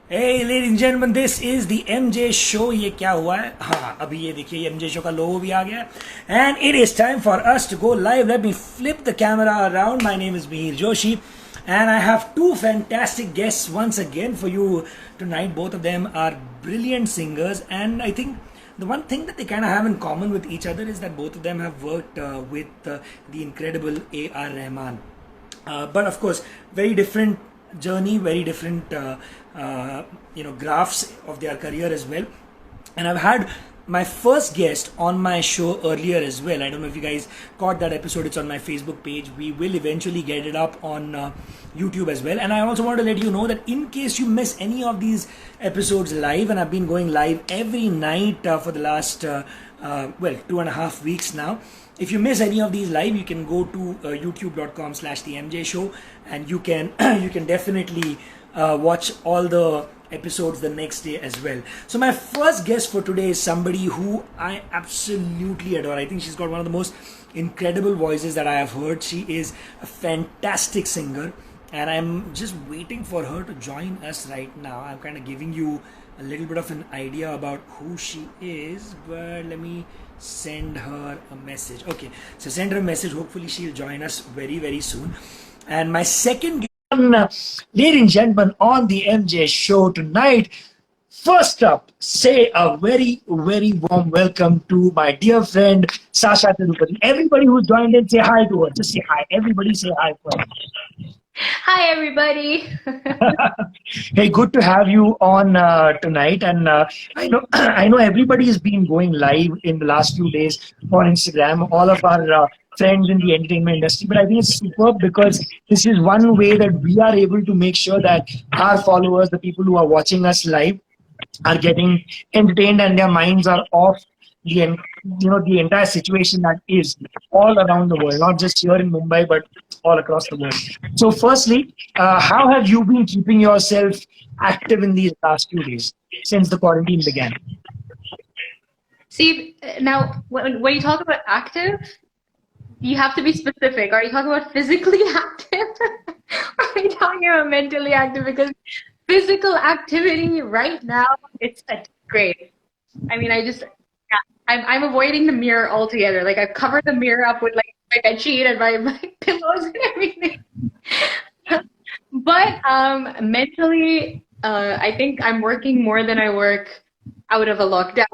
Hey ladies and gentlemen, this is the MJ show. ये क्या हुआ है? हाँ, अभी ये देखिए ये MJ show का logo भी आ गया है. And it is time for us to go live. Let me flip the camera around. My name is Mihir Joshi, and I have two fantastic guests once again for you tonight. Both of them are brilliant singers, and I think the one thing that they kind of have in common with each other is that both of them have worked with the incredible A.R. Rahman. But of course, very different journey, very different graphs of their career as well. And I've had my first guest on my show earlier as well. I don't know if you guys caught that episode. It's on my Facebook page. We will eventually get it up on YouTube as well. And I also want to let you know that in case you miss any of these episodes live, and I've been going live every night for the last 2.5 weeks now. If you miss any of these live, you can go to youtube.com/the MJ show, and you can you can definitely watch all the episodes the next day as well. So my first guest for today is somebody who I absolutely adore. I think she's got one of the most incredible voices that I have heard. She is a fantastic singer, and I'm just waiting for her to join us right now. I'm kind of giving you a little bit of an idea about who she is, but let me send her a message. Okay, so send her a message. Hopefully she'll join us very, very soon. And my second ladies and gentlemen, on the MJ show tonight, first up, say a very, very warm welcome to my dear friend Shashaa Tirupati. Everybody who's joined in, say hi to her. Just say hi. Everybody say hi first. Hi, everybody. Hey, good to have you on tonight. And I know everybody has been going live in the last few days on Instagram. All of our friends in the entertainment industry. But I think it's superb because this is one way that we are able to make sure that our followers, the people who are watching us live, are getting entertained and their minds are off the entire situation that is all around the world, not just here in Mumbai, but all across the world. So firstly, how have you been keeping yourself active in these last few days since the quarantine began? See, now, when you talk about active, you have to be specific. Are you talking about physically active? Or are you talking about mentally active? Because physical activity right now, it's great. I mean, I'm avoiding the mirror altogether. Like, I've covered the mirror up with like my bed sheet and my pillows and everything. But mentally, I think I'm working more than I work out of a lockdown,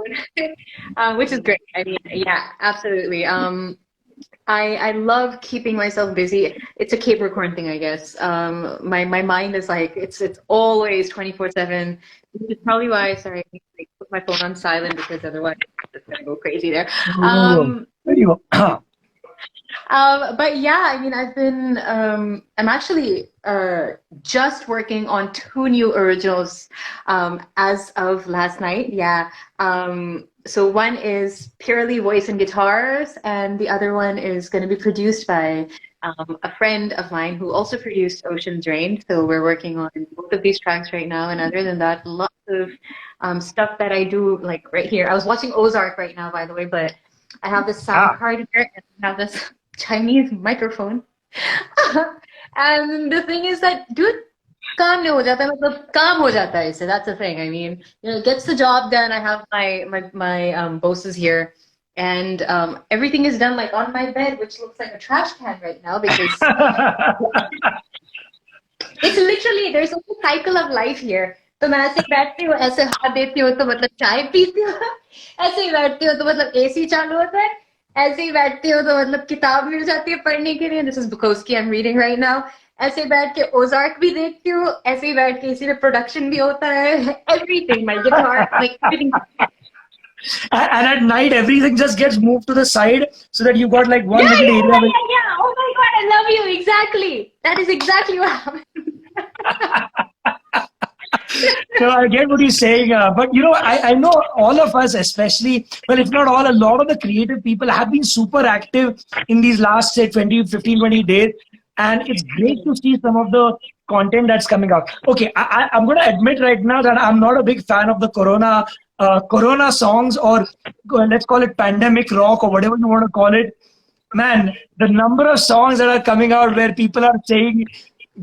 which is great. I mean, yeah, absolutely. I love keeping myself busy. It's a Capricorn thing, I guess. My mind is like it's always 24/7. Which is probably why, sorry, I put my phone on silent because otherwise it's gonna go crazy there. There you go. But yeah, I mean, I'm actually just working on 2 new originals as of last night. Yeah. So one is purely voice and guitars, and the other one is going to be produced by a friend of mine who also produced Ocean's Rain. So we're working on both of these tracks right now. And other than that, lots of stuff that I do like right here. I was watching Ozark right now, by the way, but I have this sound card here and I have this Chinese microphone. And the thing is that, dude, काम नहीं हो जाता, मतलब काम हो जाता है इससे. That's the thing. I mean, it gets the job done. I have my bosses here, and everything is done like on my bed, which looks like a trash can right now because it's literally there's a cycle of life here. तो मैं ऐसे बैठती हूँ, ऐसे हाथ देती हूँ तो मतलब चाय पीती हूँ, ऐसे ही बैठती हूँ तो मतलब AC चालू होता है, ऐसे ही बैठती हूँ तो मतलब किताब मिल जाती है पढ़ने के लिए. This is Bukowski I'm reading right now. ऐसे बैठ के ओजार्क भी देखती हूँ, ऐसे ही बैठ के इसी में प्रोडक्शन भी होता है. Everything, my guitar, like everything. And at night, everything just gets moved to the side so that you got like one little area. Yeah. Oh my God, I love you. Exactly. That is exactly what happened. So I get what you're saying, but I know all of us, especially, well, if not all, a lot of the creative people have been super active in these last, say, 20 days. And it's great to see some of the content that's coming out. Okay, I'm going to admit right now that I'm not a big fan of the Corona songs, or let's call it pandemic rock or whatever you want to call it. Man, the number of songs that are coming out where people are saying,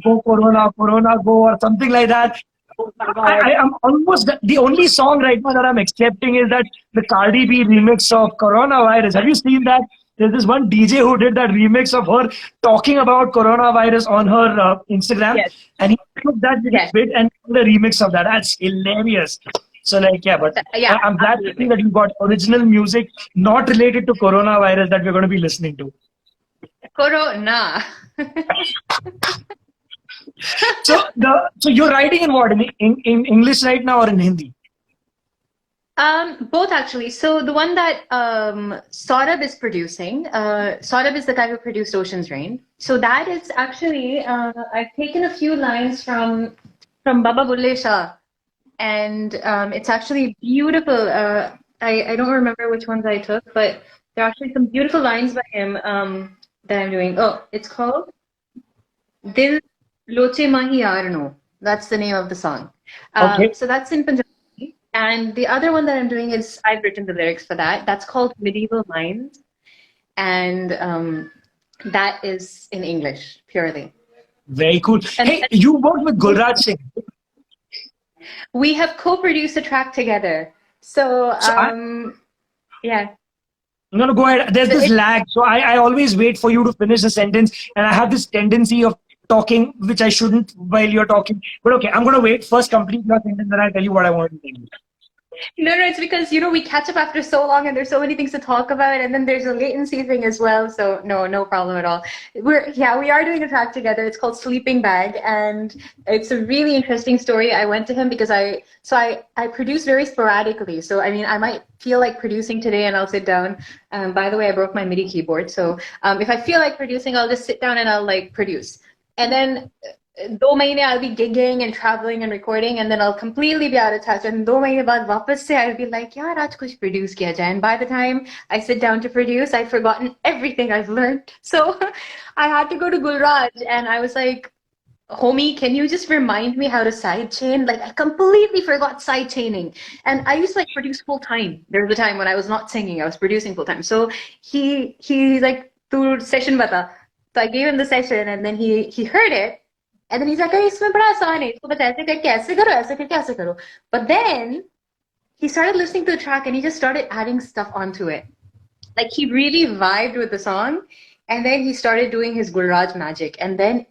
go Corona, Corona, go, or something like that. Oh my God. I'm almost the only song right now that I'm accepting is that the Cardi B remix of Coronavirus. Have you seen that? There's this one DJ who did that remix of her talking about coronavirus on her Instagram, Yes. and he took that little Yes. bit and did the remix of that. That's hilarious. So like, yeah, but Yeah, I'm glad to see absolutely. that you got original music not related to coronavirus that we're going to be listening to. Corona. So you're writing in what, in English right now or in Hindi? Both actually. So the one that Saurabh is producing, Saurabh is the guy who produced Ocean's Rain. So that is actually I've taken a few lines from Baba Bulle Shah, and it's actually beautiful. I don't remember which ones I took, but there are actually some beautiful lines by him that I'm doing. Oh, it's called Dil Loche Mahi Arno. That's the name of the song. Okay. So that's in Punjabi. And the other one that I'm doing is I've written the lyrics for that. That's called Medieval Minds. And that is in English purely. Very cool. And Hey, you worked with Gulraj Singh. we have co-produced a track together. So, So yeah. I'm gonna go ahead. There's this lag, so I always wait for you to finish the sentence, and I have this tendency of talking which I shouldn't while you're talking. But okay, I'm gonna wait. First complete your sentence, then I'll tell you what I want to tell you. No, it's because, we catch up after so long and there's so many things to talk about, and then there's a latency thing as well. So no problem at all. We are doing a track together. It's called Sleeping Bag, and it's a really interesting story. I went to him because I produce very sporadically. So I mean, I might feel like producing today and I'll sit down. By the way, I broke my MIDI keyboard. So if I feel like producing, I'll just sit down and I'll like produce. And then 2 I'll be gigging and traveling and recording, and then I'll completely be out of touch. And 2 baad वापस से I'll be like, yaar, aaj kuch produce kiya jaye. And by the time I sit down to produce, I've forgotten everything I've learned. So I had to go to Gulraj, and I was like, homie, can you just remind me how to sidechain? Like, I completely forgot sidechaining. And I used to like produce full time. There was a time when I was not singing, I was producing full time. So he like, tu session bata. So I gave him the session, and then he heard it. And then he's like, इसमें बड़ा आसान है, इसको बस ऐसे करके ऐसे करो, ऐसे करके ऐसे करो. But then he started listening to the track and he just started adding stuff onto it. Like, he really vibed with the song, and then he started doing his Gulraj magic. And then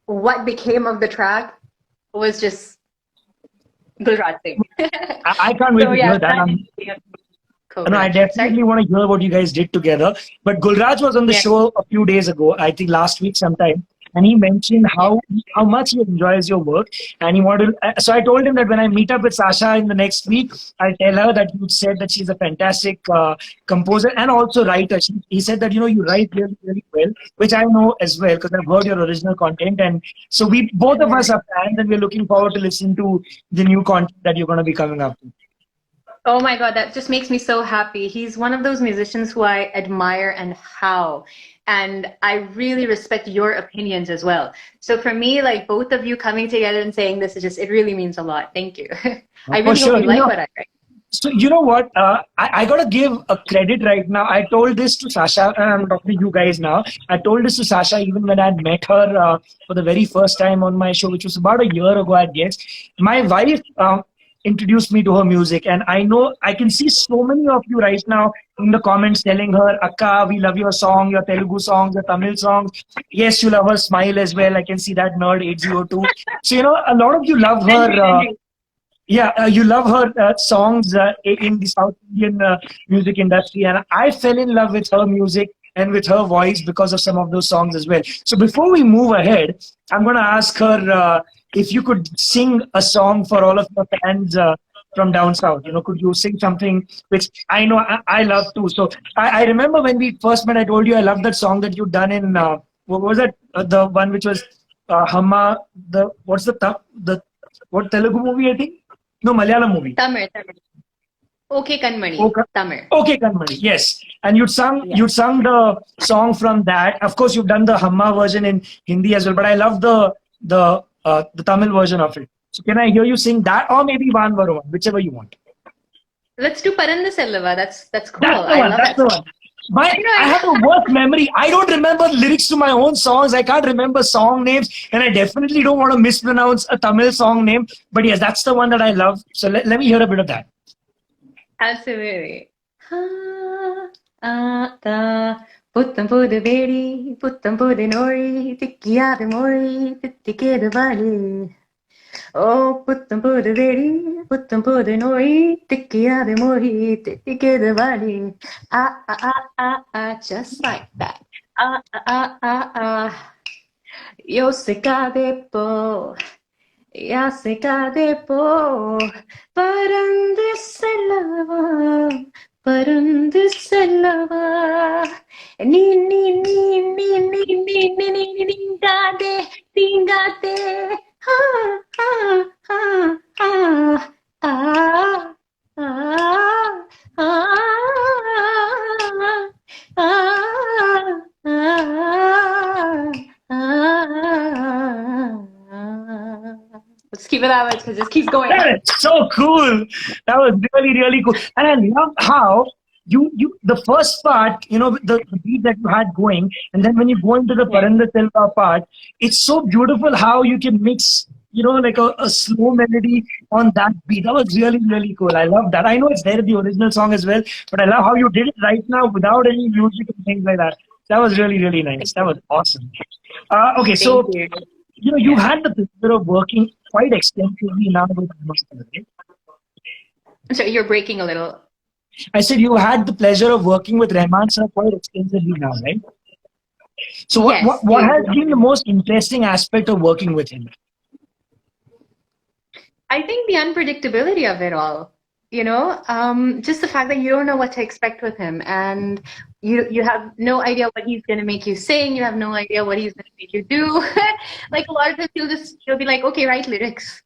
what became of the track was just Gulraj thing. I can't wait So to yeah, hear that. that No, I definitely want to hear what you guys did together. But Gulraj was on the Yeah. show a few days ago, I think last week sometime, and he mentioned how much he enjoys your work. And he wanted. So I told him that when I meet up with Shashaa in the next week, I'll tell her that you said that she's a fantastic composer and also writer. He said that you write really really well, which I know as well because I've heard your original content. And so we both of us are fans, and we're looking forward to listening to the new content that you're going to be coming up with. Oh my God, that just makes me so happy. He's one of those musicians who I admire and how. And I really respect your opinions as well. So for me, like, both of you coming together and saying this it really means a lot. Thank you. I really hope you like what I write. So you know what? I got to give a credit right now. I told this to Shashaa, and I'm talking to you guys now. I told this to Shashaa even when I met her for the very first time on my show, which was about a year ago, I guess. My wife introduced me to her music, and I can see so many of you right now in the comments telling her, Akka, we love your song, your Telugu songs, your Tamil songs. Yes, you love her smile as well. I can see that, nerd 802. So a lot of you love her. You love her songs in the South Indian music industry, and I fell in love with her music and with her voice because of some of those songs as well. So before we move ahead, I'm going to ask her if you could sing a song for all of your fans from down south. Could you sing something which I know I love too? So I remember when we first met, I told you I love that song that you'd done in what was that? The one which was Hamma. What Telugu movie I think? No, Malayalam movie. Tamil. OK Kanmani. Tamil. OK Kanmani, yes. And you'd sung the song from that. Of course, you've done the Hamma version in Hindi as well, but I love the Tamil version of it. So can I hear you sing that, or maybe Van Varuvan, whichever you want. Let's do Parandhu Sella Vaa. That's cool. That's the one. I have a worse memory. I don't remember lyrics to my own songs. I can't remember song names, and I definitely don't want to mispronounce a Tamil song name. But yes, that's the one that I love. So let me hear a bit of that. Absolutely. புத்தம் புது வேடி புத்தம் புது நோழி திக்கியாது மொழி தித்திக்கேது வாழி ஓ புத்தம் புது வேடி புத்தம் புது நோழி திக்கியாது மொழி தித்திக்கேது வாழி just like that யோசிக்காதே போ யாசிக்காதே போ பறந்து செல்லவா பறந்து செல்லவா நீ நீ நீ நீ நீ நீ நீ நீ நீங்காதே நீங்காதே Let's keep it that way because it keeps going. That is so cool. That was really, really cool. And I love how you the first part, the beat that you had going, and then when you go into the Parandhu Sella Vaa part, it's so beautiful how you can mix, like a slow melody on that beat. That was really, really cool. I love that. I know it's there in the original song as well, but I love how you did it right now without any music and things like that. That was really, really nice. That was awesome. Okay, so you've had the pleasure of working quite extensively now with Rahman, right? I'm sorry, you're breaking a little. I said you had the pleasure of working with Rahman sir quite extensively now, right? So what has been the most interesting aspect of working with him? I think the unpredictability of it all. Just the fact that you don't know what to expect with him, and you have no idea what he's going to make you sing. You have no idea what he's going to make you do. Like a lot of times he'll be like, okay, write lyrics.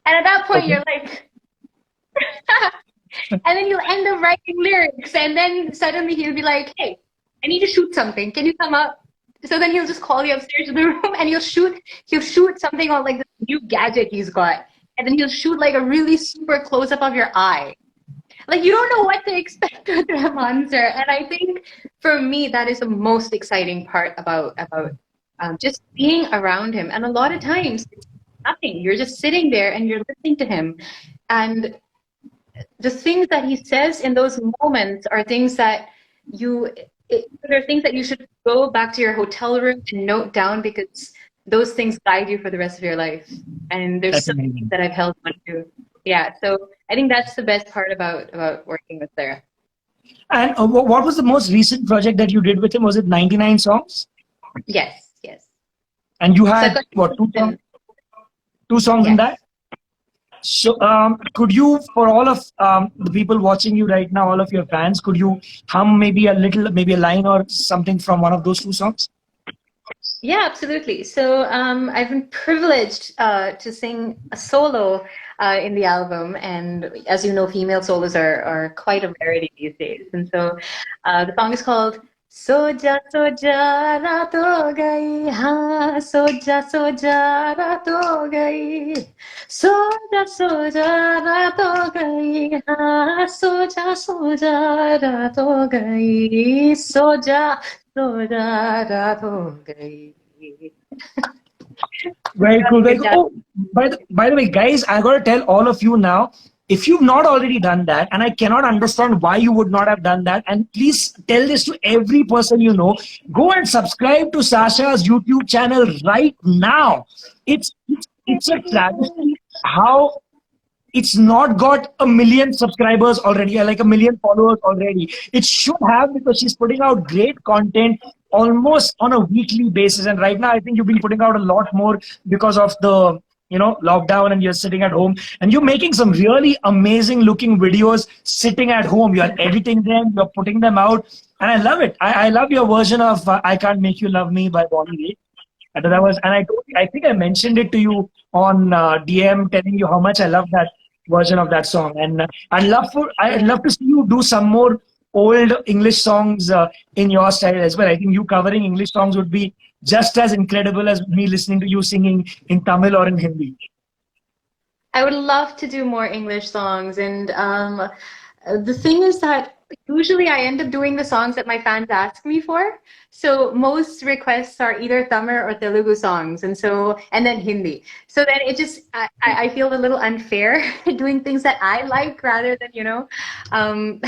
And at that point you're like, and then you'll end up writing lyrics, and then suddenly he'll be like, hey, I need to shoot something. Can you come up? So then he'll just call you upstairs to the room and he'll shoot something on like this new gadget he's got. And then he'll shoot like a really super close up of your eye. Like you don't know what to expect with Rahman sir. And I think for me, that is the most exciting part about just being around him. And a lot of times, it's nothing. You're just sitting there and you're listening to him. And the things that he says in those moments are things that they're things that you should go back to your hotel room and note down, because those things guide you for the rest of your life. And there's something that I've held on to. Yeah, so I think that's the best part about working with Sarah. And what was the most recent project that you did with him? Was it 99 songs? Yes. And you had, two songs in that? So could you, for all of the people watching you right now, all of your fans, could you hum maybe a line or something from one of those two songs? Yeah, absolutely. So I've been privileged to sing a solo in the album, and as you know, female solos are quite a rarity these days. And so the song is called Soja Soja Raat Ho Gayi, Haan Soja Soja Raat Ho Gayi, Soja Soja Raat Ho Gayi, Haan Soja Soja Raat Ho Gayi, Soja Soja Raat Ho Gayi. Very cool. Very cool. Oh, by the way, guys, I got to tell all of you now, if you've not already done that, and I cannot understand why you would not have done that, and please tell this to every person you know, go and subscribe to Shashaa's YouTube channel right now. It's a tragedy how it's not got 1 million subscribers already, like 1 million followers already. It should have, because she's putting out great content almost on a weekly basis. And right now, I think you've been putting out a lot more because of the lockdown, and you're sitting at home and you're making some really amazing looking videos sitting at home. You're editing them, you're putting them out, and I love it. I love your version of I Can't Make You Love Me by Bonnie Raitt. And I think I mentioned it to you on DM, telling you how much I love that version of that song. And I'd love to see you do some more old English songs in your style as well. I think you covering English songs would be just as incredible as me listening to you singing in Tamil or in Hindi. I would love to do more English songs. And the thing is that usually I end up doing the songs that my fans ask me for. So most requests are either Tamil or Telugu songs, and then Hindi. So then it just I feel a little unfair doing things that I like rather than um,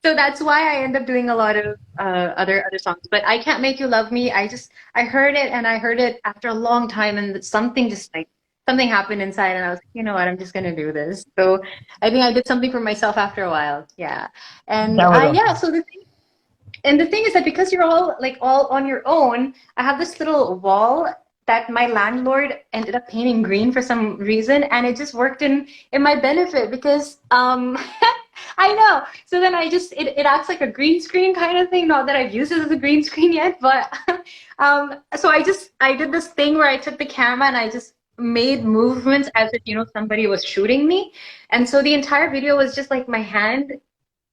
so that's why I end up doing a lot of other songs. But I Can't Make You Love Me. I heard it and I heard it after a long time, and something just like something happened inside, and I was like, you know what, I'm just gonna do this. So I think I did something for myself after a while. Yeah. And That was yeah, awesome. so the thing is that because you're all on your own, I have this little wall that my landlord ended up painting green for some reason, and it just worked in my benefit because I know. So then it acts like a green screen kind of thing. Not that I've used it as a green screen yet, but so I did this thing where I took the camera and I just made movements as if somebody was shooting me, and so the entire video was just like my hand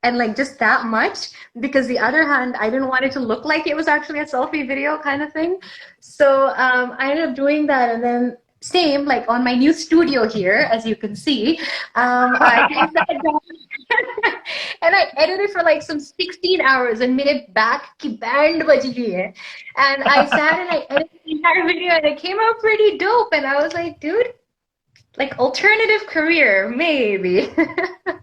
and like just that much, because the other hand I didn't want it to look like it was actually a selfie video kind of thing. So I ended up doing that, and then same like on my new studio here, as you can see, I sat down and I edited for like some 16 hours and made it back ki band baji hai. And I sat and I edited the entire video and it came out pretty dope, and I was like, dude, like alternative career maybe.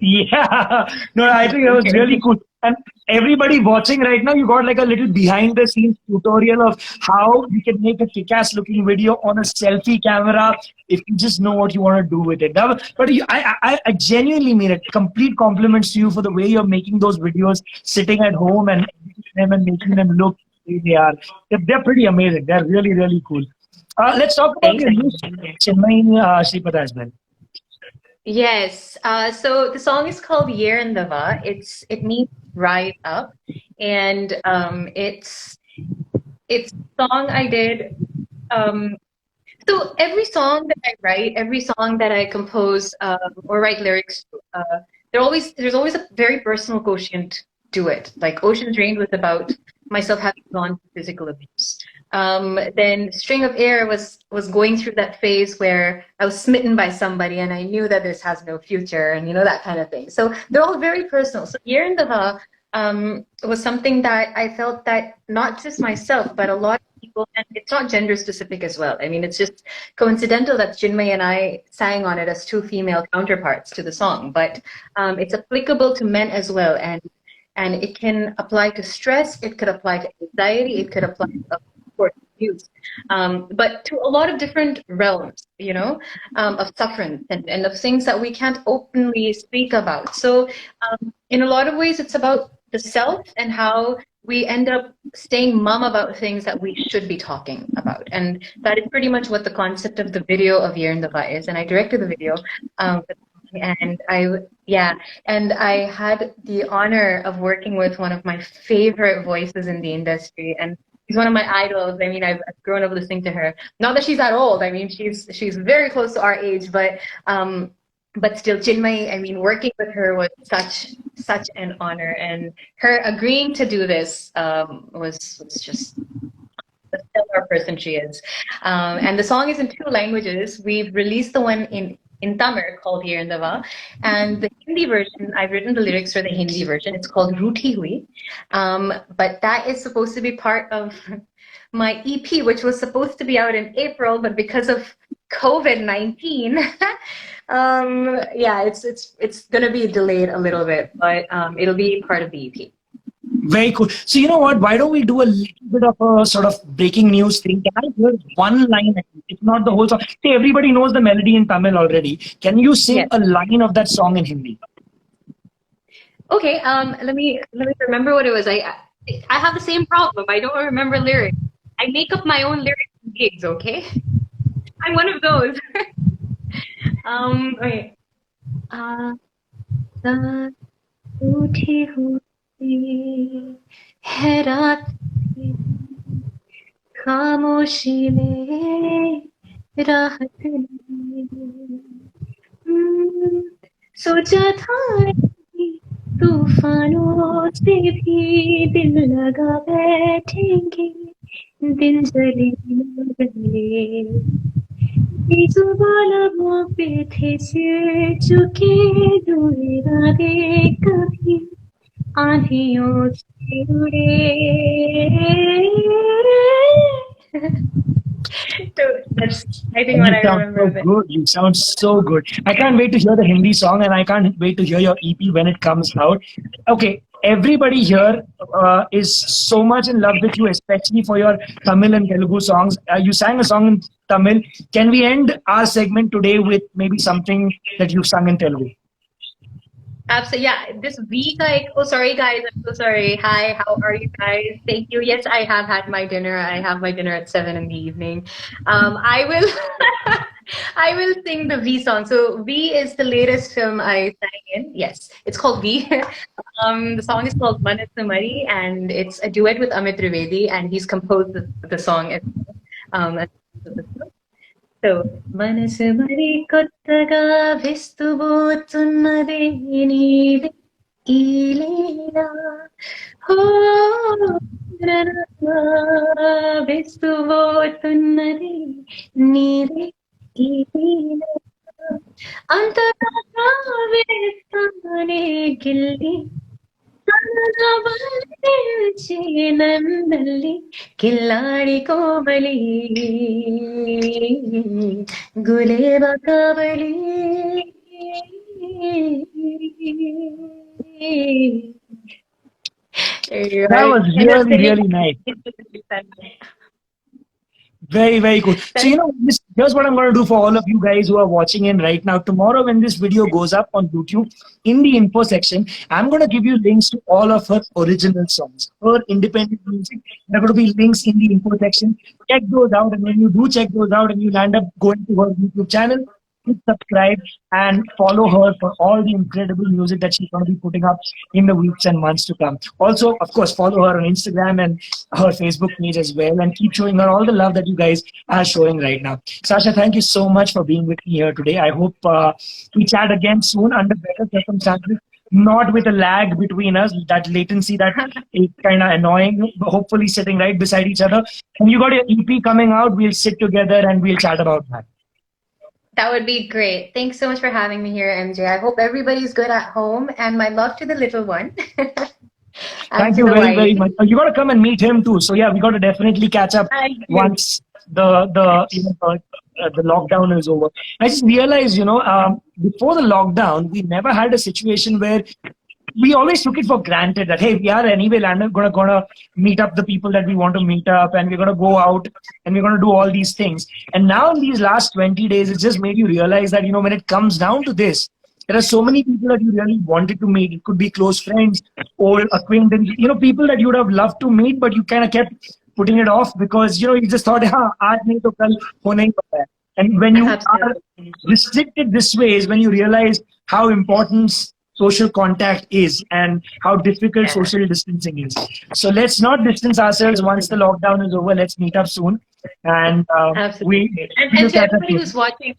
Yeah, no, I think that was really cool. And everybody watching right now, you got like a little behind the scenes tutorial of how you can make a kick-ass looking video on a selfie camera if you just know what you want to do with it. But I genuinely mean it. Complete compliments to you for the way you're making those videos, sitting at home and editing them and making them look the way they are. They're pretty amazing. They're really, really cool. Let's talk about Thanks. your new Chennai Shripata as well. Yes. So the song is called Year in the Va. It means rise up, and it's a song I did. Um, so every song that I write, every song that I compose or write lyrics to, there's always a very personal quotient to it. Like Ocean's Rain was about myself having gone through physical abuse. Then String of Air was going through that phase where I was smitten by somebody and I knew that this has no future, and that kind of thing. So they're all very personal. So Year in the Va was something that I felt that not just myself, but a lot of people, and it's not gender specific as well. I mean, it's just coincidental that Jinmay and I sang on it as two female counterparts to the song, but it's applicable to men as well, and it can apply to stress, it could apply to anxiety, it could apply to, of course, abuse, but to a lot of different realms, of suffering and of things that we can't openly speak about. So in a lot of ways, it's about the self and how we end up staying mum about things that we should be talking about. And that is pretty much what the concept of the video of Year in the Va is. And I directed the video. And I had the honor of working with one of my favorite voices in the industry, and she's one of my idols. I mean, I've grown up listening to her. Not that she's that old. I mean, she's very close to our age, but still, Chinmay. I mean, working with her was such an honor, and her agreeing to do this was just the stellar person she is. And the song is in two languages. We've released the one in Tamil called Year in the Va, and the Hindi version, I've written the lyrics for the Hindi version. It's called Ruti Hui, but that is supposed to be part of my EP, which was supposed to be out in April, but because of COVID-19, it's gonna be delayed a little bit, but it'll be part of the EP. Very cool. So you know what? Why don't we do a little bit of a sort of breaking news thing? Can I hear one line? If not the whole song. See, everybody knows the melody in Tamil already. Can you sing Yes. a line of that song in Hindi? Okay. Let me remember what it was. I have the same problem. I don't remember lyrics. I make up my own lyrics in gigs. Okay. I'm one of those. Okay. उठी हुई है रात खामोशी ने राहत ने सोचा था तूफानों से भी दिल लगा बैठेंगे दिन जले न जले जुबान पे थे सिर झुके दो इरादे कभी आंधियों से उड़े. So that's, I think, what You I sound remember so of it. good. You sound so good. I can't wait to hear the Hindi song, and I can't wait to hear your EP when it comes out. Okay, everybody here is so much in love with you, especially for your Tamil and Telugu songs. You sang a song in Tamil. Can we end our segment today with maybe something that you've sung in Telugu? Absolutely. Yeah. This week, oh, sorry, guys. I'm so sorry. Hi, how are you guys? Thank you. Yes, I have had my dinner. I have my dinner at 7 in the evening. I will, I will sing the V song. So V is the latest film I sang in. Yes, it's called V. The song is called Manasumari, and it's a duet with Amit Trivedi, and he's composed the song as well. As the film. So, మనసు మరి కొత్తగా విస్తుపోతున్నదే నీవే ఈ లీల హో విస్తుపోతున్నది నీవే ఈ లీల అంతగా వేస్తానే గిల్లి ನಂದಲ್ಲಿ ಕಿಲ್ಲಾಡಿ ಕೋಮಲಿ ಗುಲೇಬ ಕಬಳಿ That was really, really nice. Very, very cool. So, here's what I'm going to do for all of you guys who are watching in right now. Tomorrow, when this video goes up on YouTube, in the info section, I'm going to give you links to all of her original songs, her independent music. There are going to be links in the info section. Check those out. And when you do check those out and you'll end up going to her YouTube channel, hit subscribe and follow her for all the incredible music that she's going to be putting up in the weeks and months to come. Also, of course, follow her on Instagram and her Facebook page as well, and keep showing her all the love that you guys are showing right now. Shashaa, thank you so much for being with me here today. I hope we chat again soon under better circumstances, not with a lag between us, that latency that is kind of annoying, hopefully sitting right beside each other. And you got your EP coming out, we'll sit together and we'll chat about that. That would be great. Thanks so much for having me here, MJ. I hope everybody's good at home, and my love to the little one. Thank you very, very much. You got to come and meet him too. So yeah, we got to definitely catch up once the lockdown is over. I just realized, before the lockdown, we never had a situation where we always took it for granted that, hey, we are anyway gonna meet up the people that we want to meet up, and we're gonna go out and we're gonna do all these things. And now in these last 20 days, it just made you realize that, when it comes down to this, there are so many people that you really wanted to meet. It could be close friends, old acquaintances, people that you would have loved to meet, but you kind of kept putting it off because, you just thought, aaj nahi to kal ho nahi pata hai. And when you are restricted this way is when you realize how important social contact is and how difficult social distancing is. So let's not distance ourselves once the lockdown is over. Let's meet up soon. And and to everybody who's watching,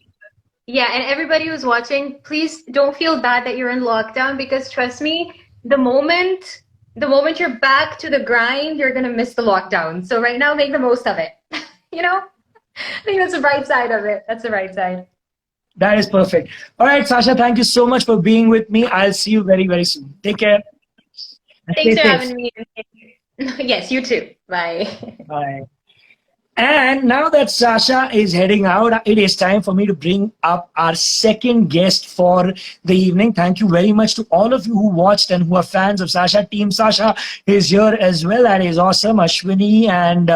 and everybody who's watching, please don't feel bad that you're in lockdown, because trust me, the moment you're back to the grind, you're gonna miss the lockdown. So right now, make the most of it. I think that's the bright side of it. That's the right side. That is perfect. All right, Shashaa, thank you so much for being with me. I'll see you very, very soon. Take care. Thanks for having me. Yes, you too. Bye. Bye. And now that Shashaa is heading out, it is time for me to bring up our second guest for the evening. Thank you very much to all of you who watched and who are fans of Shashaa. Team Shashaa is here as well. That is awesome. Ashwini and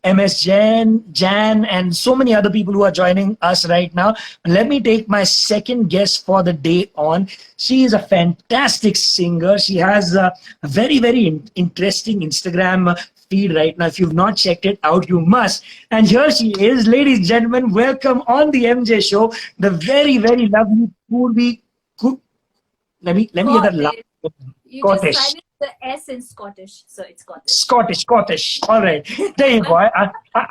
MS Jan, and so many other people who are joining us right now. Let me take my second guest for the day on. She is a fantastic singer. She has a very, very interesting Instagram feed right now. If you've not checked it out, you must. And here she is, ladies and gentlemen. Welcome on the MJ Show, the very, very lovely Poorvi. Let me get that last. You just silence the S in Scottish, so it's Scottish. All right, there you go.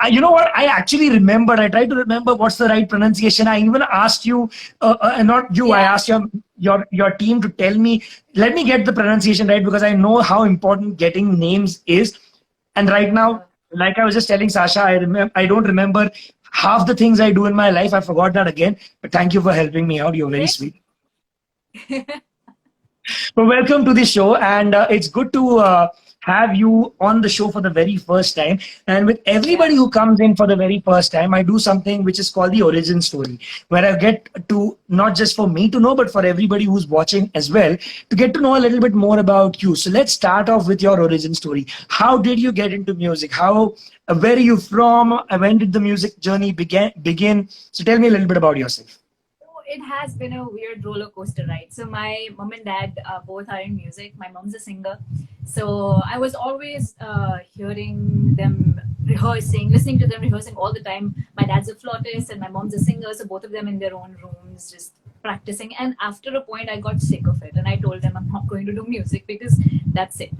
You know what? I actually remembered. I tried to remember what's the right pronunciation. I even asked you, not you. I asked your team to tell me. Let me get the pronunciation right, because I know how important getting names is. And right now, like I was just telling Shashaa, I don't remember half the things I do in my life. I forgot that again. But thank you for helping me out. You're very sweet. Well, welcome to the show, and it's good to have you on the show for the very first time. And with everybody who comes in for the very first time, I do something which is called the origin story, where I get to, not just for me to know, but for everybody who's watching as well, to get to know a little bit more about you. So let's start off with your origin story. How did you get into music? Where are you from? When did the music journey begin? So tell me a little bit about yourself. It has been a weird roller coaster ride. So my mom and dad both are in music. My mom's a singer, so I was always hearing them rehearsing, listening to them rehearsing all the time. My dad's a flautist and my mom's a singer, so both of them in their own rooms just practicing. And after a point, I got sick of it, and I told them I'm not going to do music because that's it.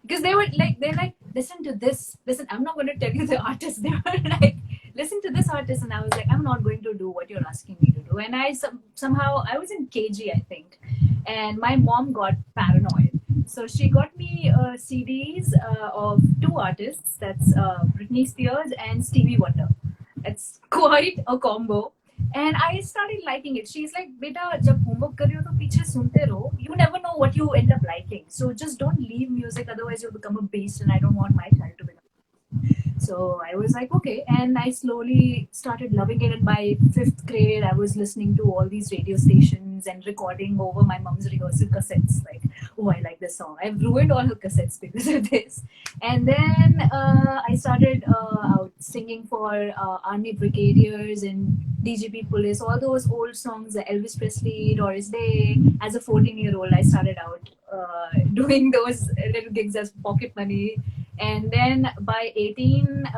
Because they're like, listen to this. Listen, I'm not going to tell you the artist. They were like, listen to this artist, and I was like, I'm not going to do what you're asking me to do. And I somehow I was in KG, I think, and my mom got paranoid, so she got me CDs of two artists. That's Britney Spears and Stevie Wonder. It's quite a combo. And I started liking it. She's like, "Beta, jab homework kar rahe ho, to piche sunte raho. You never know what you end up liking. So just don't leave music, otherwise you'll become a beast. And I don't want my child to become." So I was like, okay. And I slowly started loving it. And by fifth grade, I was listening to all these radio stations and recording over my mom's rehearsal cassettes. Like, oh, I like this song. I've ruined all her cassettes because of this. And then I started out singing for Army Brigadiers and DGP Police, all those old songs, Elvis Presley, Doris Day. As a 14-year-old, I started out doing those little gigs as pocket money. And then by 18,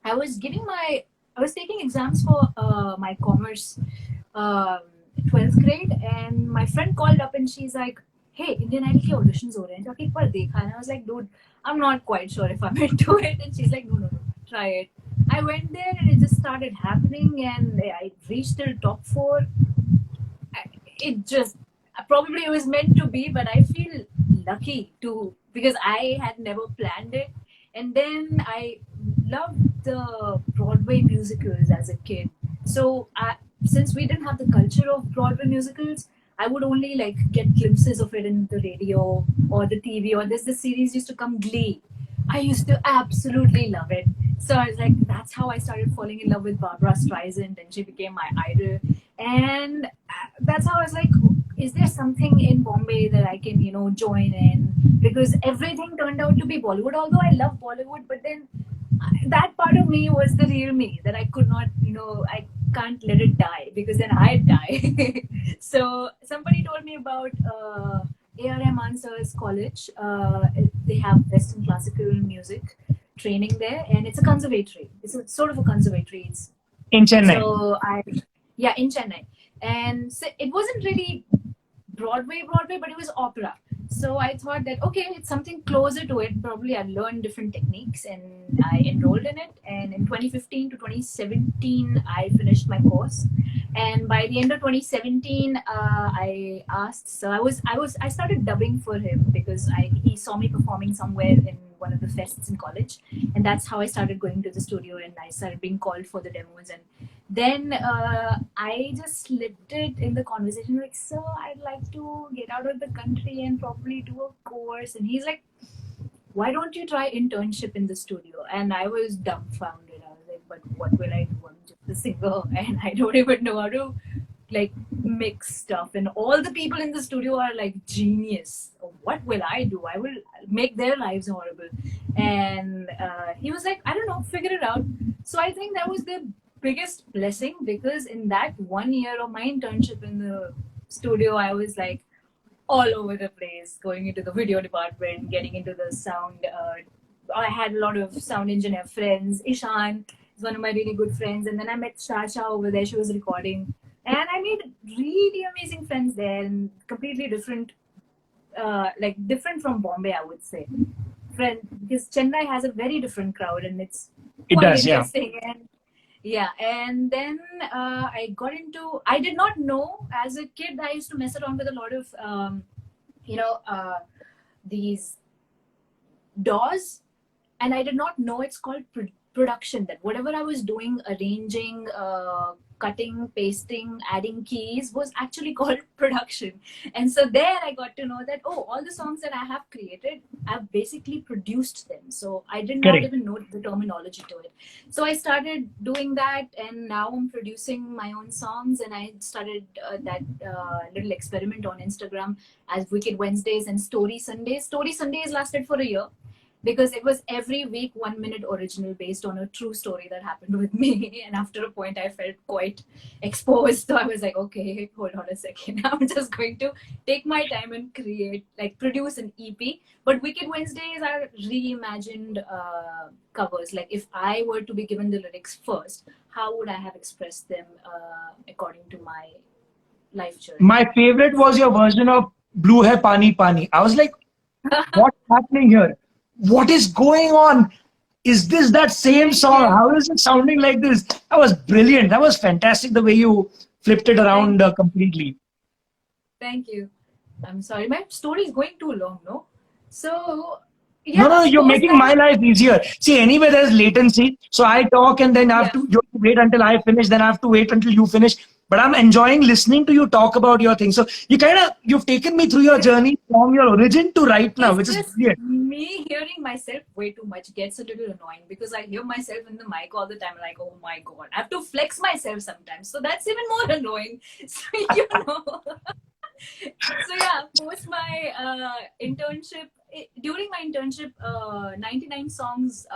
I was taking exams for my commerce 12th grade, and my friend called up and she's like, hey, Indian Idol ki auditions ho rahe hain, jaake ek baar dekha. And I was like, dude, I'm not quite sure if I'm into it. And she's like, no, try it. I went there and it just started happening, and I reached till top 4. It just, probably it was meant to be, but I feel lucky to, because I had never planned it. And then I loved the Broadway musicals as a kid. So since we didn't have the culture of Broadway musicals, I would only like get glimpses of it in the radio or the TV, or there's this series used to come, Glee. I used to absolutely love it. So I was like, that's how I started falling in love with Barbara Streisand, and she became my idol. And that's how I was like, is there something in Bombay that I can, join in? Because everything turned out to be Bollywood, although I love Bollywood, but then that part of me was the real me that I could not, I can't let it die, because then I'd die. So somebody told me about A.R. Rahman sir's college. They have Western classical music training there, and it's a conservatory. It's sort of a conservatory. It's in Chennai. So in Chennai. And so it wasn't really Broadway, but it was opera. So I thought that, okay, it's something closer to it. Probably I've learned different techniques, and I enrolled in it. And in 2015 to 2017, I finished my course. And by the end of 2017, I asked. So I started dubbing for him because he saw me performing somewhere in one of the fests in college, and that's how I started going to the studio, and I started being called for the demos. And then I just slipped it in the conversation, like, sir, I'd like to get out of the country and probably do a course. And he's like, why don't you try internship in the studio? And I was dumbfounded. I was like, but what will I do? I'm just a singer and I don't even know how to like mix stuff. And all the people in the studio are like genius. What will I do? I will make their lives horrible. And he was like, I don't know, figure it out. So I think that was the biggest blessing, because in that 1 year of my internship in the studio, I was like all over the place, going into the video department, getting into the sound. I had a lot of sound engineer friends. Ishan is one of my really good friends. And then I met Shashaa over there. She was recording. And I made really amazing friends there, and completely different, different from Bombay, I would say. Because Chennai has a very different crowd, and it's quite interesting. Yeah. And then I got into, I did not know, as a kid, I used to mess around with a lot of, these DAWs, and I did not know it's called production, that whatever I was doing, arranging, cutting, pasting, adding keys, was actually called production. And so there I got to know that, oh, all the songs that I have created, I've basically produced them. So I did not Correct. even know the terminology to it. So I started doing that, and now I'm producing my own songs. And I started that little experiment on Instagram as Wicked Wednesdays and Story Sundays. Story Sundays lasted for a year, because it was every week 1 minute original based on a true story that happened with me. And after a point, I felt quite exposed. So I was like, okay, hold on a second. I'm just going to take my time and create, like, produce an EP. But Wicked Wednesdays are reimagined covers. Like, if I were to be given the lyrics first, how would I have expressed them according to my life journey? My favorite was your version of Blue Hai Pani Pani. I was like, what's happening here? What is going on? Is this that same song? How is it sounding like this? That was brilliant. That was fantastic, the way you flipped it around completely. Thank you. I'm sorry, my story is going too long, no? So, yeah. No, you're making my life easier. See, anyway, there's latency. So I talk and then I have to you have to wait until I finish. Then I have to wait until you finish. But I'm enjoying listening to you talk about your thing. So you've taken me through your journey from your origin to right now, which is brilliant. Me hearing myself way too much gets a little annoying, because I hear myself in the mic all the time. Like, oh my God, I have to flex myself sometimes. So that's even more annoying. So, you know. So yeah, post my internship, during my internship, 99 songs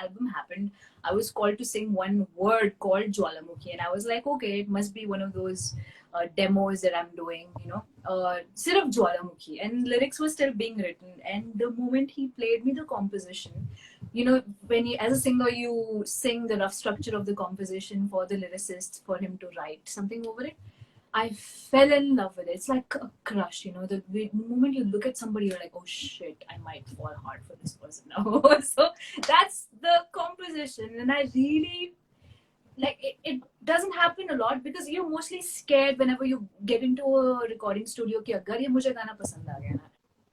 album happened. I was called to sing one word called Jwalamukhi, and I was like, okay, it must be one of those demos that I'm doing, you know, Sirf Jwalamukhi, and lyrics were still being written. And the moment he played me the composition, you know, when you, as a singer, you sing the rough structure of the composition for the lyricist, for him to write something over it. I fell in love with it. It's like a crush, you know. The moment you look at somebody, you're like, oh shit, I might fall hard for this person now. So that's the composition. And I really, like, it doesn't happen a lot, because you're mostly scared whenever you get into a recording studio कि अगर ये मुझे गाना पसंद आ गया ना,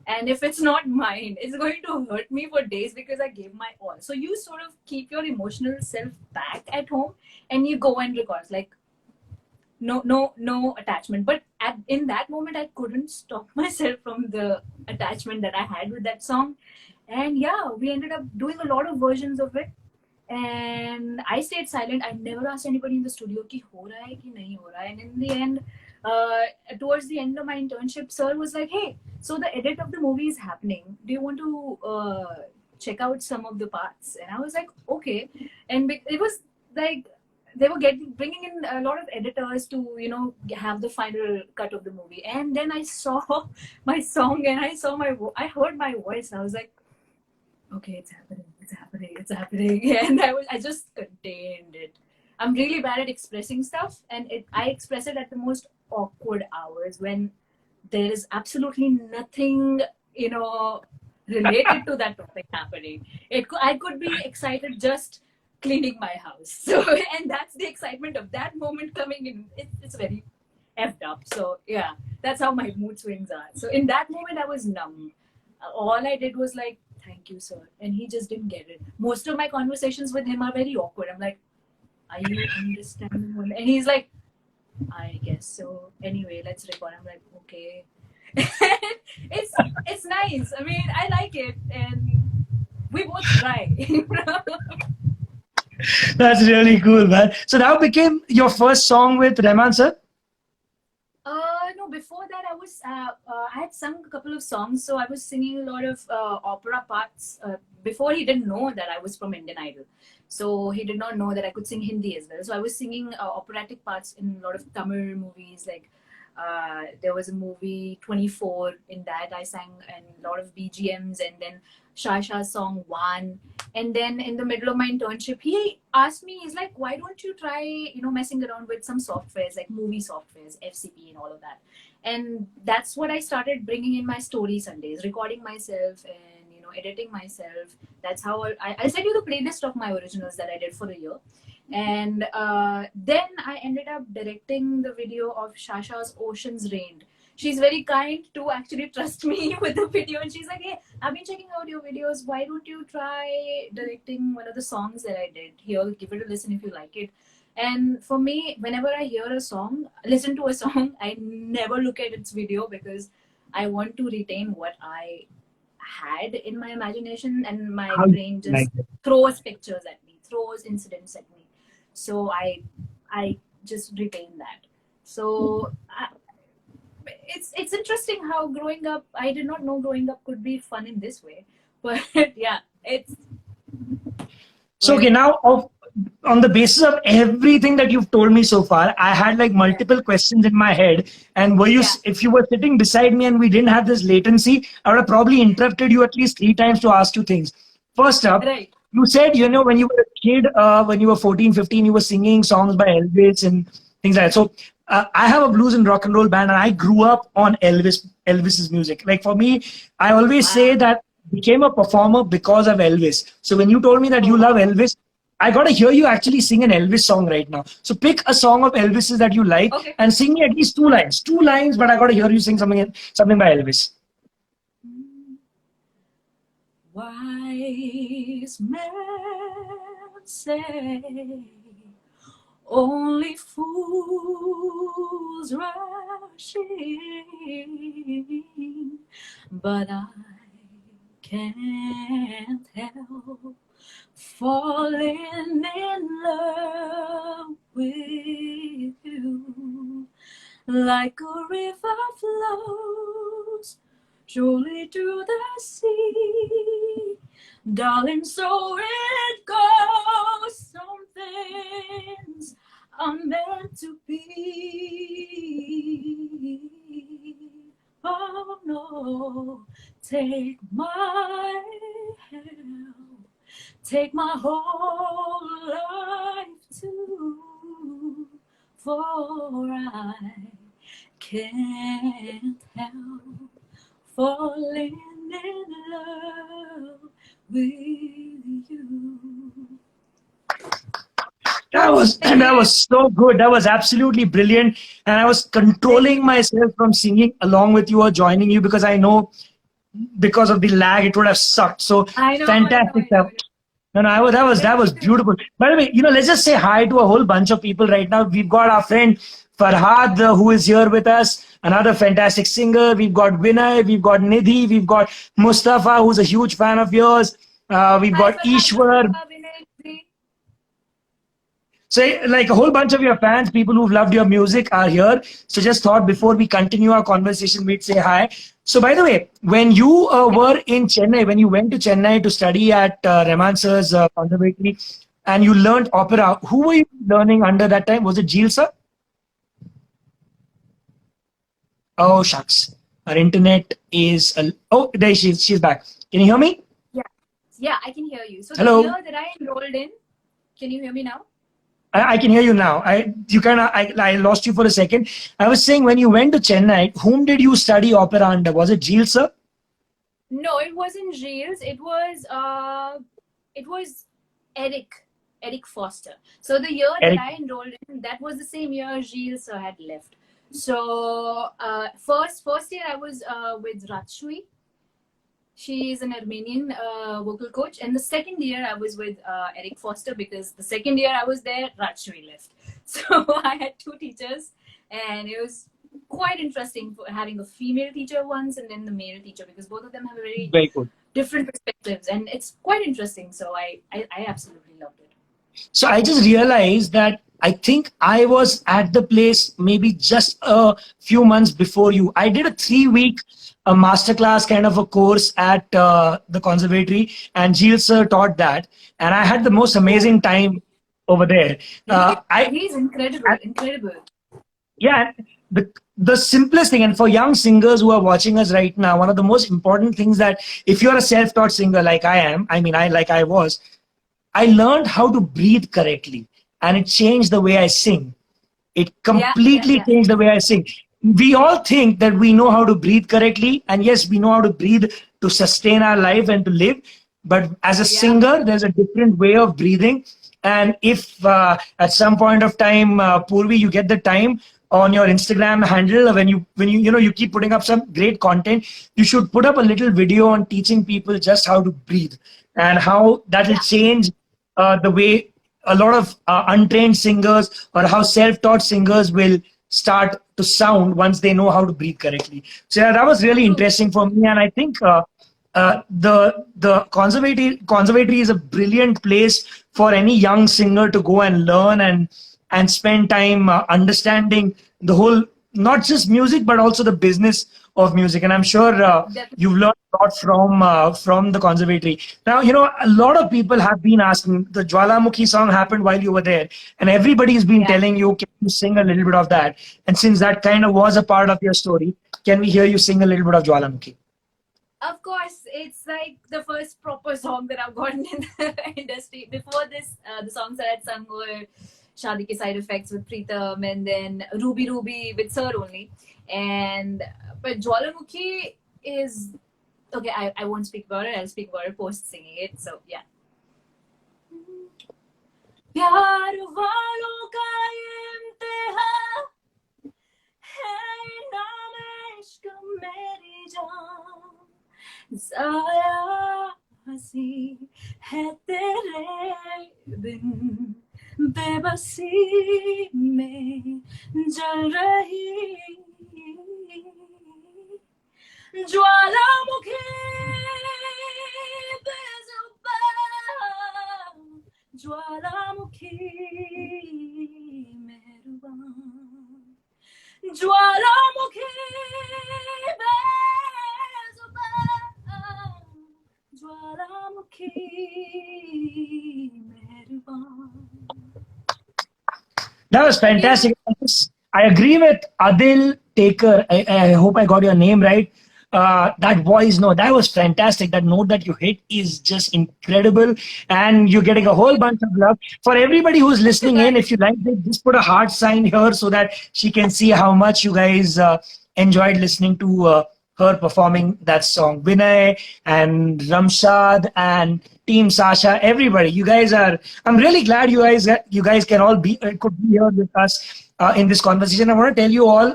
and if it's not mine, it's going to hurt me for days, because I gave my all. So you sort of keep your emotional self back at home and you go and record. Like, no attachment. But in that moment, I couldn't stop myself from the attachment that I had with that song. And yeah, we ended up doing a lot of versions of it. And I stayed silent. I never asked anybody in the studio ki ho raha hai ki nahi ho raha hai. And in the end, towards the end of my internship, sir was like, hey, so the edit of the movie is happening. Do you want to check out some of the parts? And I was like, okay. And it was like, they were bringing in a lot of editors to, you know, have the final cut of the movie. And then I saw my song and I heard my voice, and I was like, okay, it's happening. And I just contained it. I'm really bad at expressing stuff, and I express it at the most awkward hours, when there is absolutely nothing, you know, related to that topic happening. I could be excited just cleaning my house. So, and that's the excitement of that moment coming in. It's very effed up. So yeah, that's how my mood swings are. So in that moment, I was numb. All I did was like, thank you, sir. And he just didn't get it. Most of my conversations with him are very awkward. I'm like, are you understanding? And he's like, I guess so. Anyway, let's record. I'm like, okay. it's nice. I mean, I like it, and we both try. That's really cool, man. So that became your first song with Rahman sir? No, before that I had sung a couple of songs. So I was singing a lot of opera parts. Before, he didn't know that I was from Indian Idol. So he did not know that I could sing Hindi as well. So I was singing operatic parts in a lot of Tamil movies. Like there was a movie 24, in that I sang a lot of BGMs, and then Shasha's song One. And then in the middle of my internship, he asked me, he's like, why don't you try, you know, messing around with some softwares, like movie softwares, FCP and all of that. And that's what I started bringing in my Story Sundays, recording myself and, you know, editing myself. That's how I'll send you the playlist of my originals that I did for a year. And then I ended up directing the video of Shasha's Ocean's Rain. she's very kind to actually trust me with the video. And she's like, hey, I've been checking out your videos. Why don't you try directing one of the songs that I did? Here, give it a listen if you like it. And for me, whenever I hear a song, listen to a song, I never look at its video because I want to retain what I had in my imagination, and my brain just throws pictures at me, throws incidents at me. So I just retain that. So it's interesting how growing up, I did not know growing up could be fun in this way. But yeah, it's... So okay, now on the basis of everything that you've told me so far, I had like multiple questions in my head. And were you, if you were sitting beside me and we didn't have this latency, I would have probably interrupted you at least 3 times to ask you things. First up, you said, you know, when you were a kid, when you were 14, 15, you were singing songs by Elvis and things like that. So I have a blues and rock and roll band, and I grew up on Elvis's music. Like for me, I always say that I became a performer because of Elvis. So when you told me that you love Elvis, I got to hear you actually sing an Elvis song right now. So pick a song of Elvis's that you like and sing me at least 2 lines. 2 lines, but I got to hear you sing something by Elvis. Wise men say only fools rush in, but I can't help falling in love with you. Like a river flows surely to the sea, darling, so it goes. Some things are meant to be. Oh no, take my hand, take my whole life too, for I can't help falling in love with you. That was so good. That was absolutely brilliant. And I was controlling myself from singing along with you or joining you, because I know because of the lag it would have sucked. So fantastic. No, that was beautiful. By the way, you know, let's just say hi to a whole bunch of people right now. We've got our friend Farhad, who is here with us, another fantastic singer. We've got Vinay, we've got Nidhi, we've got Mustafa, who's a huge fan of yours. We've got Ishwar. So like a whole bunch of your fans, people who've loved your music are here. So just thought before we continue our conversation, we'd say hi. So by the way, when you were in Chennai, when you went to Chennai to study at Rahman Sir's conservatory and you learned opera, who were you learning under that time? Was it Jeel sir? Oh, shucks. Our internet is... oh, there she's back. Can you hear me? Yeah, I can hear you. So hello. The year that I enrolled in, can you hear me now? I can hear you now. I lost you for a second. I was saying, when you went to Chennai, whom did you study opera under? Was it Jeel sir? No, it wasn't Jill's. It was Eric Foster. So the year that I enrolled in, that was the same year Jeel sir had left. So first year I was with Ratshui. She is an Armenian vocal coach. And the second year I was with Eric Foster, because the second year I was there, Ratshui left. So I had 2 teachers, and it was quite interesting for having a female teacher once and then the male teacher, because both of them have very good, different perspectives, and it's quite interesting. So I absolutely loved it. So I just realized that I think I was at the place maybe just a few months before you. I did a 3-week masterclass kind of a course at the conservatory, and Jeel sir taught that, and I had the most amazing time over there. He's incredible. Yeah, the simplest thing, and for young singers who are watching us right now, one of the most important things that if you're a self-taught singer like I am, I learned how to breathe correctly, and it changed the way I sing. It completely changed the way I sing. We all think that we know how to breathe correctly, and yes, we know how to breathe to sustain our life and to live. But as a singer, there's a different way of breathing. And if at some point of time, Poorvi, you get the time on your Instagram handle, when you keep putting up some great content, you should put up a little video on teaching people just how to breathe and how that will change the way a lot of untrained singers or how self-taught singers will start to sound once they know how to breathe correctly. So yeah, that was really interesting for me, and I think the conservatory is a brilliant place for any young singer to go and learn and spend time understanding the whole, not just music but also the business of music. And I'm sure you've learned a lot from the conservatory. Now, a lot of people have been asking. The Jwalamukhi song happened while you were there, and everybody's been telling you, can you sing a little bit of that? And since that kind of was a part of your story, can we hear you sing a little bit of Jwalamukhi? Of course, it's like the first proper song that I've gotten in the industry. Before this, the songs that I'd sung were Shadi Ke Side Effects with Preetham, and then Ruby Ruby with Sir only. But Jwalamukhi is okay. I won't speak about it. I'll speak about it post singing it. So yeah. प्यार वालों का इम्तिहा है नाम इश्क मेरी जान ज़ाया हंसी है तेरे बिन बेबसी में जल रही ज्वालामुखी ज्वालामुखी मेहरबान ज्वालामुखी बेजुबान ज्वालामुखी मेहरबान. That was fantastic. I agree with Adil Taker. I hope I got your name right. That voice note, that was fantastic. That note that you hit is just incredible, and you're getting a whole bunch of love. For everybody who's listening in, if you like it, just put a heart sign here so that she can see how much you guys enjoyed listening to her performing that song. Vinay and Ramshad and Team Sasha, everybody, you guys are. I'm really glad you guys can all could be here with us in this conversation. I want to tell you all,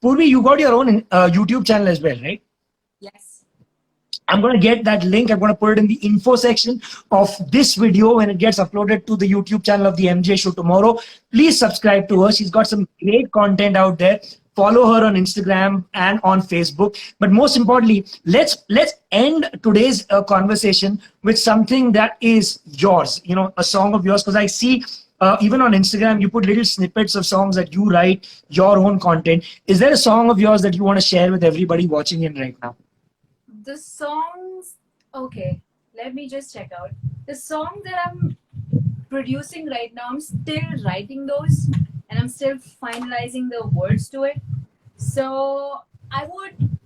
Poorvi, you got your own YouTube channel as well, right? Yes. I'm going to get that link. I'm going to put it in the info section of this video when it gets uploaded to the YouTube channel of the MJ Show tomorrow. Please subscribe to her. She's got some great content out there. Follow her on Instagram and on Facebook. But most importantly, let's end today's conversation with something that is yours, a song of yours. Because I see even on Instagram, you put little snippets of songs that you write, your own content. Is there a song of yours that you want to share with everybody watching in right now? The songs, okay, let me just check out. The song that I'm producing right now, I'm still writing those and I'm still finalizing the words to it. So I would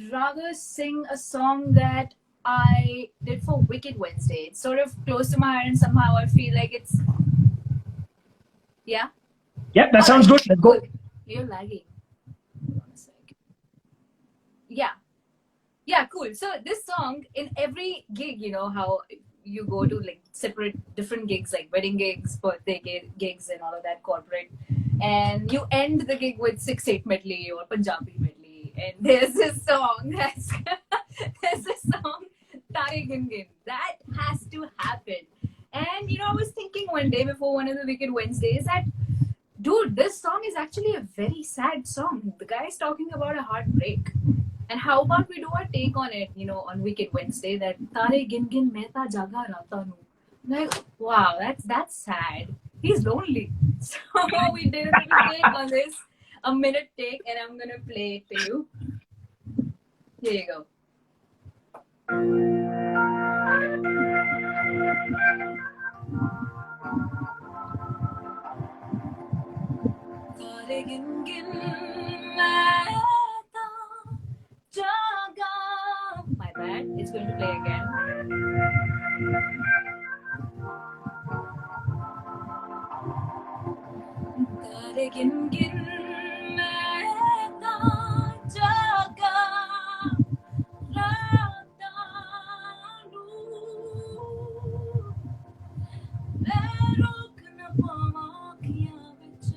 rather sing a song that I did for Wicked Wednesday. It's sort of close to my heart and somehow I feel like it's, yeah? Yeah, that sounds good. Let's go. You're lagging. Hold on a sec. Yeah. Yeah, cool. So this song, in every gig, how you go to like separate different gigs, like wedding gigs, birthday gigs and all of that corporate. And you end the gig with 6/8 medley or Punjabi medley. And there's this song, Tare Gin Gin. That has to happen. And, I was thinking one day before one of the Wicked Wednesdays that, dude, this song is actually a very sad song. The guy's talking about a heartbreak. And how about we do a take on it, on Wicked Wednesday, that Tare Gin Gin Mehta Jaga Rata Nu. Like, wow, that's sad. He's lonely. So we did a little take on this, a minute take, and I'm gonna play it to you. Here you go. Tare Gin Gin Mehta Jaga. My bad. It's going to play again. Tare Gin Gin Mehta Jaga Rata Nu Main rok na pawa akhiyan vich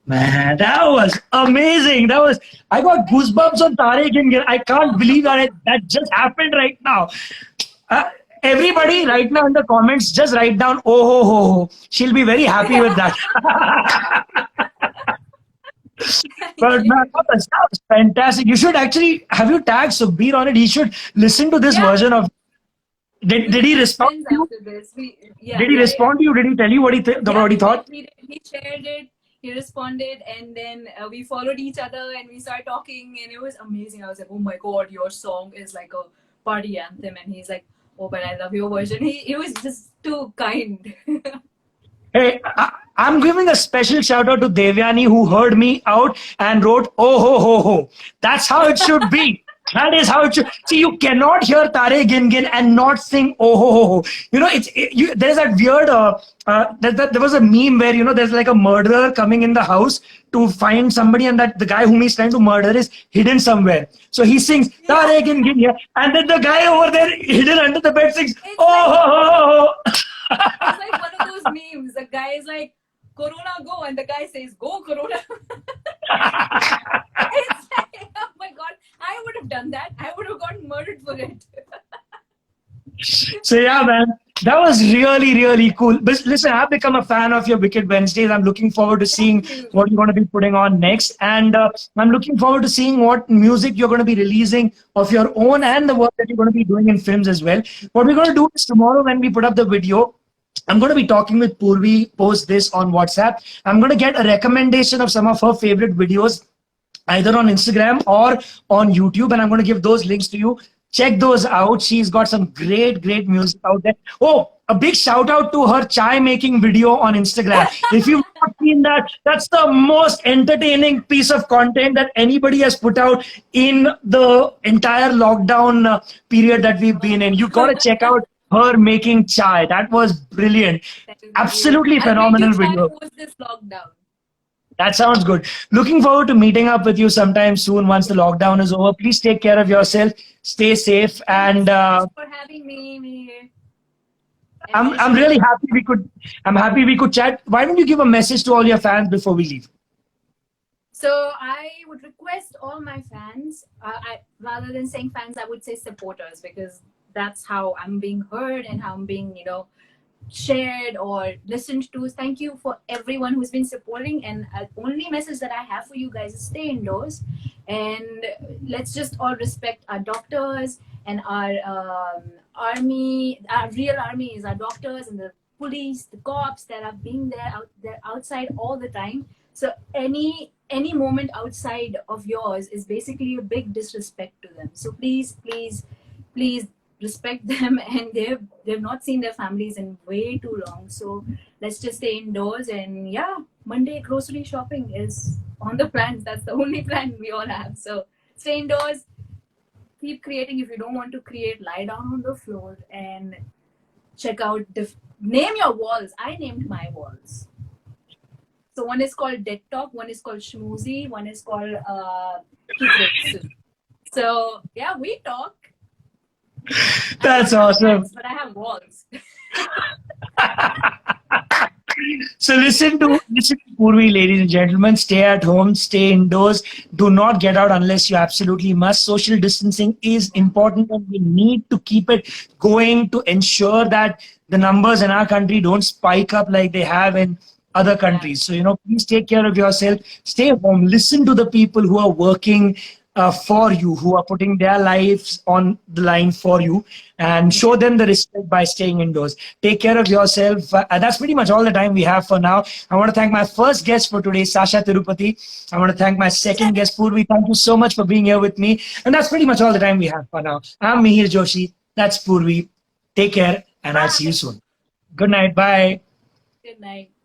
Man, that was amazing. I got goosebumps on Tare Gin Gin. I can't believe that just happened right now. Uh, Everybody right now in the comments, just write down, oh ho ho ho. She'll be very happy with that. But man, that was fantastic. You should actually, have you tagged Sukhbir on it? He should listen to this version of. Did he respond to you? After this. Did he respond to you? Did he tell you what he thought? He shared it. He responded, and then we followed each other, and we started talking, and it was amazing. I was like, "Oh my god, your song is like a party anthem," and he's like, "Oh, but I love your version." He was just too kind. Hey, I'm giving a special shout out to Devyani who heard me out and wrote, oh ho ho ho. That's how it should be. That is how it should. See, you cannot hear Tare Gin Gin and not sing oh ho ho ho. You know, there's that weird, there was a meme where, you know, there's like a murderer coming in the house to find somebody, and that the guy whom he's trying to murder is hidden somewhere. So he sings Tare Gin Gin here, and then the guy over there hidden under the bed sings oh ho ho ho. It's like one of those memes. The guy is like, "Corona, go," and the guy says, "Go, Corona." It's like, oh my god, I would have done that. I would have gotten murdered for it. So yeah, man, that was really, really cool. But listen, I've become a fan of your Wicked Wednesdays. I'm looking forward to seeing what you're going to be putting on next. And I'm looking forward to seeing what music you're going to be releasing of your own and the work that you're going to be doing in films as well. What we're going to do is tomorrow when we put up the video, I'm going to be talking with Poorvi, post this on WhatsApp. I'm going to get a recommendation of some of her favorite videos, either on Instagram or on YouTube. And I'm going to give those links to you. Check those out. She's got some great music out there. Oh, a big shout out to her chai making video on Instagram. If you've not seen that, that's the most entertaining piece of content that anybody has put out in the entire lockdown period that we've been in. You got to check out her making chai. That was brilliant. Absolutely phenomenal video. Post this lockdown. That sounds good. Looking forward to meeting up with you sometime soon once the lockdown is over. Please take care of yourself. Stay safe. And thanks for having me, Mihir. I'm really happy we could chat. Why don't you give a message to all your fans before we leave? So I would request all my fans, rather than saying fans, I would say supporters, because that's how I'm being heard and how I'm being, shared or listened to. Thank you for everyone who's been supporting, and only message that I have for you guys is stay indoors, and let's just all respect our doctors and our army. Our real army is our doctors and the police, the cops that are being there outside all the time. So any moment outside of yours is basically a big disrespect to them. So please respect them, and they've not seen their families in way too long. So let's just stay indoors, and yeah, Monday grocery shopping is on the plans. That's the only plan we all have. So stay indoors, keep creating. If you don't want to create, lie down on the floor and check out name your walls. I named my walls. So one is called Dead Talk, one is called Schmoozy, one is called So yeah, we talk. That's awesome. But I have walls. So listen to Poorvi, ladies and gentlemen. Stay at home, stay indoors. Do not get out unless you absolutely must. Social distancing is important, and we need to keep it going to ensure that the numbers in our country don't spike up like they have in other countries. So, please take care of yourself. Stay home. Listen to the people who are working for you, who are putting their lives on the line for you, and show them the respect by staying indoors. Take care of yourself. That's pretty much all the time we have for now. I want to thank my first guest for today, Shashaa Tirupati. I want to thank my second guest, Poorvi. Thank you so much for being here with me. And that's pretty much all the time we have for now. I'm Mihir Joshi. That's Poorvi. Take care, and I'll see you soon. Good night. Bye. Good night.